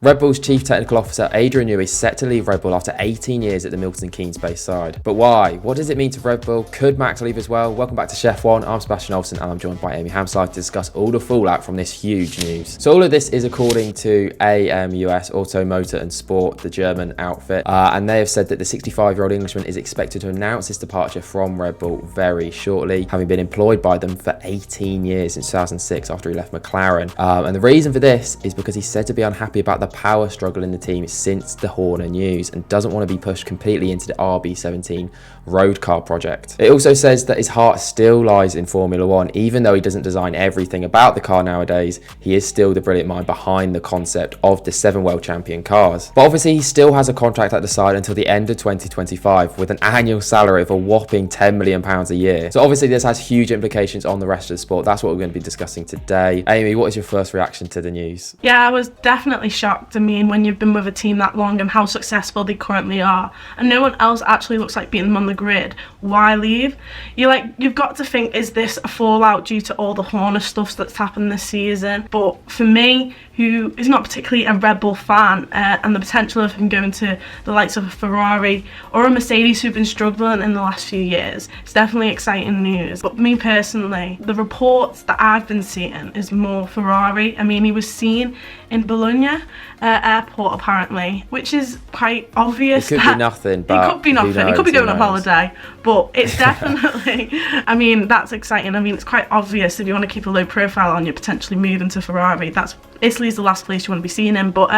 Red Bull's Chief Technical Officer Adrian Newey is set to leave Red Bull after 18 years at the Milton Keynes-based side. But why? What does it mean to Red Bull? Could Max leave as well? Welcome back to Chef One. I'm Sebastian Olsen and I'm joined by Amy Hamside to discuss all the fallout from this huge news. So all of this is according to AMUS, Auto, Motor and Sport, the German outfit. And they have said that the 65-year-old Englishman is expected to announce his departure from Red Bull very shortly, having been employed by them for 18 years since 2006 after he left McLaren. And the reason for this is because he's said to be unhappy about the power struggle in the team since the Horner news and doesn't want to be pushed completely into the RB17 road car project. It also says that his heart still lies in Formula One. Even though he doesn't design everything about the car nowadays, he is still the brilliant mind behind the concept of the 7 world champion cars. But obviously he still has a contract at the side until the end of 2025 with an annual salary of a whopping £10 million a year. So obviously this has huge implications on the rest of the sport. That's what we're going to be discussing today. Amy, what is your first reaction to the news? Yeah, I was definitely shocked. I mean, when you've been with a team that long and how successful they currently are, and no one else actually looks like beating them on the grid, why leave? You've got to think, is this a fallout due to all the Horner stuff that's happened this season? But for me, who is not particularly a Red Bull fan, and the potential of him going to the likes of a Ferrari or a Mercedes who've been struggling in the last few years, it's definitely exciting news. But me personally, the reports that I've been seeing is more Ferrari. I mean, he was seen in Bologna airport apparently, which is quite obvious. It could be nothing, but it could be nothing. He could be going on holiday, but it's definitely, I mean, that's exciting. I mean, it's quite obvious if you want to keep a low profile on, you're potentially moving to Ferrari. Italy's the last place you want to be seeing him. But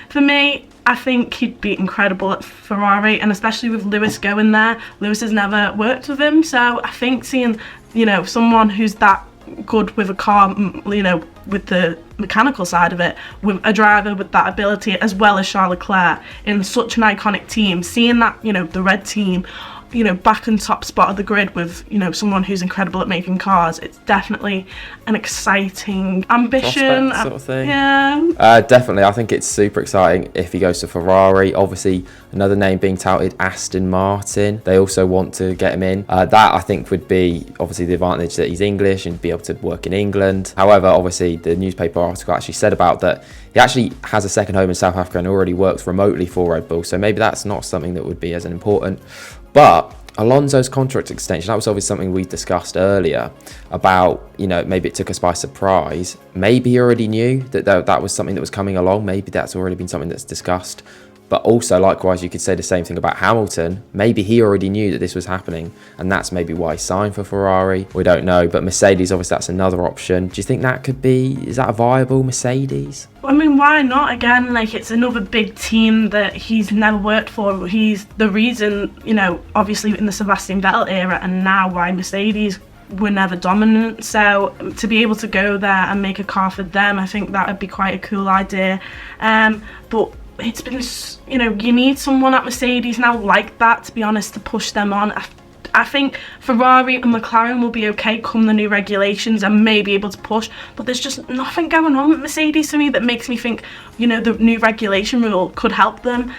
for me, I think he'd be incredible at Ferrari, and especially with Lewis going there. Lewis has never worked with him, so I think seeing, someone who's that good with a car, with the mechanical side of it, with a driver with that ability, as well as Charles Leclerc in such an iconic team, seeing that, the red team, back in top spot of the grid with, someone who's incredible at making cars, it's definitely an exciting ambition. Prospect sort of thing. Yeah. Definitely. I think it's super exciting if he goes to Ferrari. Obviously, another name being touted, Aston Martin. They also want to get him in. That, I think, would be obviously the advantage that he's English and be able to work in England. However, obviously, the newspaper article actually said about that he actually has a second home in South Africa and already works remotely for Red Bull. So maybe that's not something that would be as important. But Alonso's contract extension, that was obviously something we discussed earlier about, maybe it took us by surprise. Maybe he already knew that was something that was coming along. Maybe that's already been something that's discussed. But also, likewise, you could say the same thing about Hamilton. Maybe he already knew that this was happening, and that's maybe why he signed for Ferrari. We don't know. But Mercedes, obviously, that's another option. Do you think that could be, is that a viable Mercedes? I mean, why not? Again, it's another big team that he's never worked for. He's the reason, obviously in the Sebastian Vettel era, and now why Mercedes were never dominant. So to be able to go there and make a car for them, I think that would be quite a cool idea. But it's been, you need someone at Mercedes now like that, to be honest, to push them on. I think Ferrari and McLaren will be okay come the new regulations and may be able to push, but there's just nothing going on with Mercedes to me that makes me think, the new regulation rule could help them.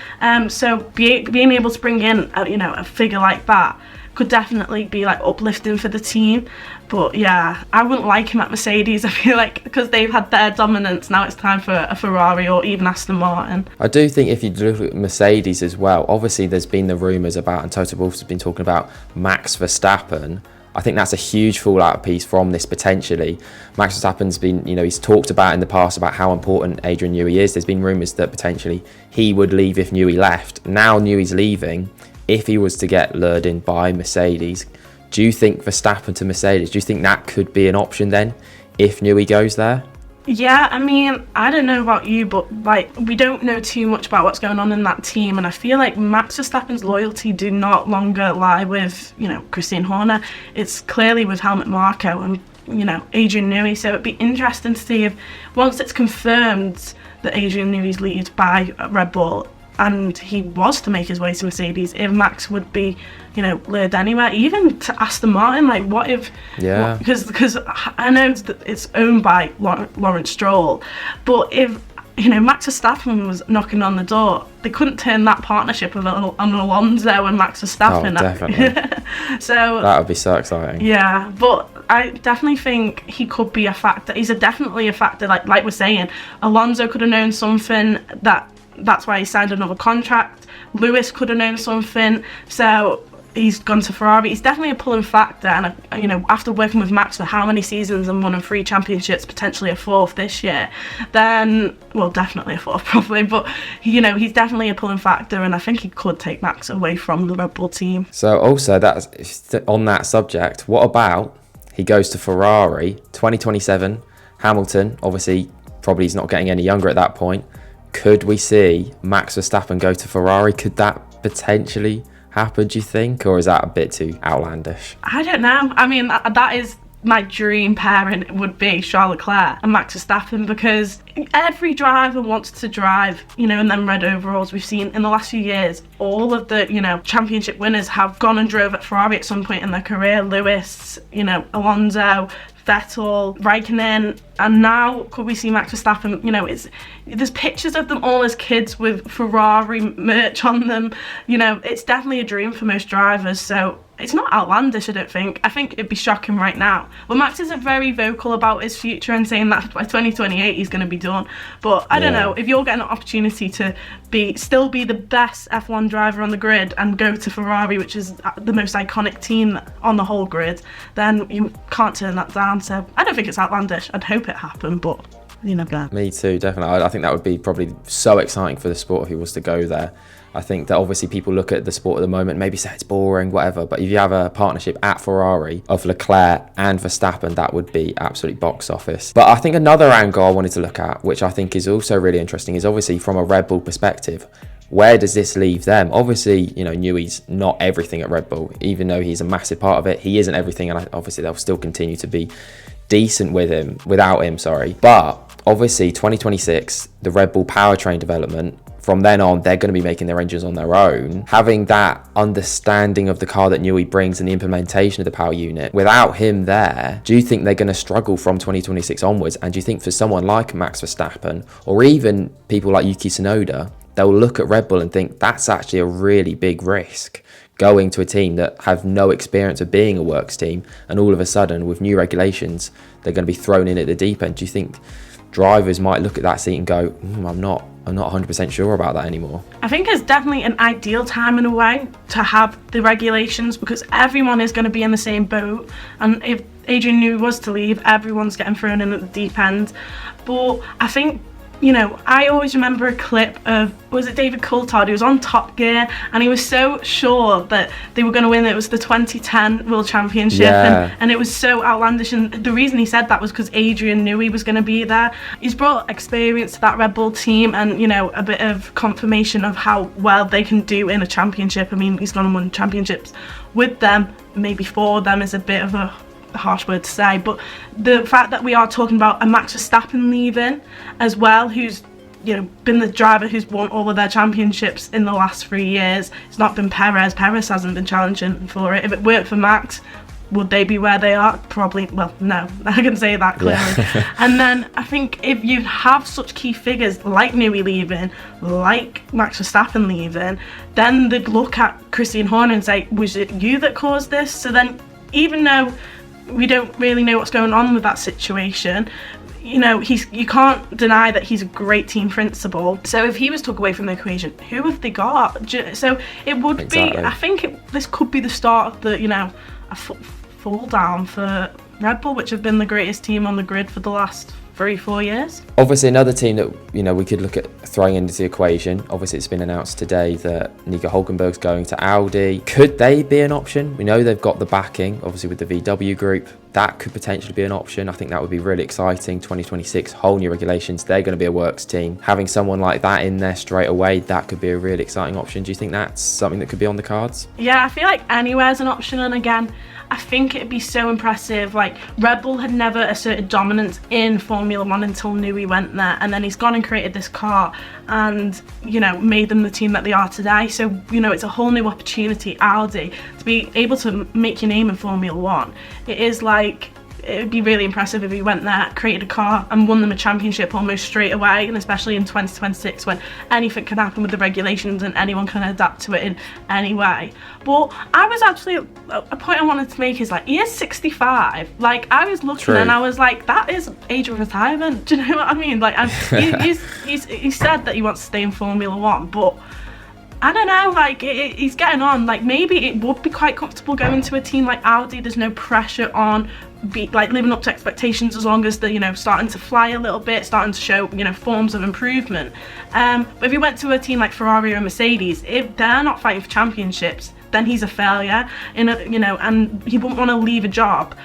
So being able to bring in, a figure like that could definitely be uplifting for the team. But yeah, I wouldn't like him at Mercedes. I feel like because they've had their dominance, now it's time for a Ferrari or even Aston Martin. I do think if you look at Mercedes as well, obviously there's been the rumours about, and Toto Wolff has been talking about Max Verstappen. I think that's a huge fallout piece from this potentially. Max Verstappen's been, he's talked about in the past about how important Adrian Newey is. There's been rumours that potentially he would leave if Newey left. Now Newey's leaving. If he was to get lured in by Mercedes, do you think Verstappen to Mercedes, do you think that could be an option then if Newey goes there? Yeah, I mean, I don't know about you, but we don't know too much about what's going on in that team, and I feel like Max Verstappen's loyalty do not longer lie with, Christian Horner. It's clearly with Helmut Marko and, Adrian Newey. So it'd be interesting to see if, once it's confirmed that Adrian Newey's lead by Red Bull, and he was to make his way to Mercedes, if Max would be, lured anywhere, even to Aston Martin. What if? Yeah. Because I know that it's owned by Lawrence Stroll, but if Max Verstappen was knocking on the door. They couldn't turn that partnership of an Alonso and Max Verstappen. Oh, definitely. So that would be so exciting. Yeah, but I definitely think he could be a factor. He's definitely a factor. Like we're saying, Alonso could have known something that's why he signed another contract. Lewis could have known something, so he's gone to Ferrari. He's definitely a pulling factor, and after working with Max for how many seasons and winning 3 championships, potentially a 4th this year, then definitely a 4th probably, but he's definitely a pulling factor, and I think he could take Max away from the Red Bull team. So also, that's on that subject, what about he goes to Ferrari 2027? Hamilton, obviously, probably he's not getting any younger at that point. Could we see Max Verstappen go to Ferrari? Could that potentially happen, do you think? Or is that a bit too outlandish? I don't know. I mean, that is my dream pairing, would be Charles Leclerc and Max Verstappen, because every driver wants to drive, in them red overalls. We've seen in the last few years, all of the, championship winners have gone and drove at Ferrari at some point in their career. Lewis, Alonso, Vettel, Raikkonen, and now could we see Max Verstappen? There's pictures of them all as kids with Ferrari merch on them. It's definitely a dream for most drivers, so it's not outlandish, I don't think. I think it'd be shocking right now. But Max is very vocal about his future and saying that by 2028 he's going to be done. But I don't know, if you're getting an opportunity to still be the best F1 driver on the grid and go to Ferrari, which is the most iconic team on the whole grid, then you can't turn that down. So I don't think it's outlandish. I'd hope it happened, but you never know. Me too, definitely. I think that would be probably so exciting for the sport if he was to go there. I think that obviously people look at the sport at the moment, maybe say it's boring, whatever, but if you have a partnership at Ferrari of Leclerc and Verstappen, that would be absolute box office. But I think another angle I wanted to look at, which I think is also really interesting, is obviously from a Red Bull perspective. Where does this leave them? Obviously, Newey's not everything at Red Bull, even though he's a massive part of it. He isn't everything, and obviously they'll still continue to be decent without him. But obviously 2026, the Red Bull powertrain development, from then on, they're going to be making their engines on their own. Having that understanding of the car that Newey brings and the implementation of the power unit, without him there, do you think they're going to struggle from 2026 onwards? And do you think for someone like Max Verstappen, or even people like Yuki Tsunoda, they'll look at Red Bull and think that's actually a really big risk, going to a team that have no experience of being a works team, and all of a sudden, with new regulations, they're going to be thrown in at the deep end? Do you think drivers might look at that seat and go, I'm not 100% sure about that anymore? I think it's definitely an ideal time in a way to have the regulations, because everyone is going to be in the same boat, and if Adrian Newey was to leave, everyone's getting thrown in at the deep end. But I think, I always remember a clip of, was it David Coulthard, who was on Top Gear, and he was so sure that they were going to win. It was the 2010 World Championship, and it was so outlandish, and the reason he said that was because Adrian Newey was going to be there. He's brought experience to that Red Bull team, and a bit of confirmation of how well they can do in a championship. I mean, he's gone and won championships with them, maybe for them is a bit of a harsh word to say, but the fact that we are talking about a Max Verstappen leaving as well, who's been the driver who's won all of their championships in the last 3 years. It's not been Perez hasn't been challenging for it. If it worked for Max, would they be where they are? Probably. Well, no, I can say that clearly. Yeah. And then I think if you have such key figures like Newey leaving, like Max Verstappen leaving, then they'd look at Christian Horner and say, was it you that caused this? So then, even though we don't really know what's going on with that situation, you can't deny that he's a great team principal. So if he was took away from the equation, who have they got? So it would be, I think this could be the start of the, a fall down for Red Bull, which have been the greatest team on the grid for the last 3-4 years. Obviously, another team that we could look at throwing into the equation. Obviously, it's been announced today that Nico Hülkenberg's going to Audi. Could they be an option? We know they've got the backing, obviously with the VW group. That could potentially be an option. I think that would be really exciting. 2026, whole new regulations. They're going to be a works team. Having someone like that in there straight away, that could be a really exciting option. Do you think that's something that could be on the cards? Yeah, I feel like anywhere's an option, and again, I think it'd be so impressive. Like, Red Bull had never asserted dominance in Formula One until Newey went there, and then he's gone and created this car and, made them the team that they are today. So, it's a whole new opportunity, Audi, to be able to make your name in Formula One. It is like, it would be really impressive if he went there, created a car and won them a championship almost straight away, and especially in 2026 when anything can happen with the regulations and anyone can adapt to it in any way. But I was actually, a point I wanted to make is like, he is 65. Like, I was looking and I was like, that is age of retirement. Do you know what I mean? Like, he said that he wants to stay in Formula One, but I don't know, like, he's getting on. Like, maybe it would be quite comfortable going to a team like Audi. There's no pressure on living up to expectations, as long as they're, you know, starting to fly a little bit, starting to show, you know, forms of improvement. But if he went to a team like Ferrari or Mercedes, if they're not fighting for championships, then he's a failure. You know, and he wouldn't want to leave a job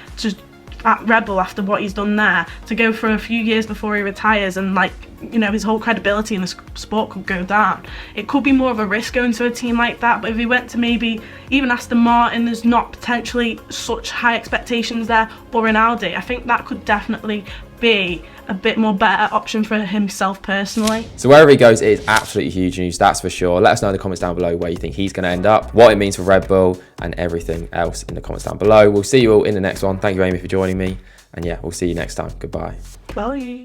at Red Bull after what he's done there, to go for a few years before he retires, and, like, you know, his whole credibility in the sport could go down. It could be more of a risk going to a team like that. But if he went to maybe even Aston Martin, there's not potentially such high expectations there, or in Audi, I think that could definitely be a bit more better option for himself personally. So wherever he goes, it is absolutely huge news, that's for sure. Let us know in the comments down below where you think he's going to end up, what it means for Red Bull, and everything else in the comments down below. We'll see you all in the next one. Thank you, Amy, for joining me, and yeah, we'll see you next time. Goodbye. Bye.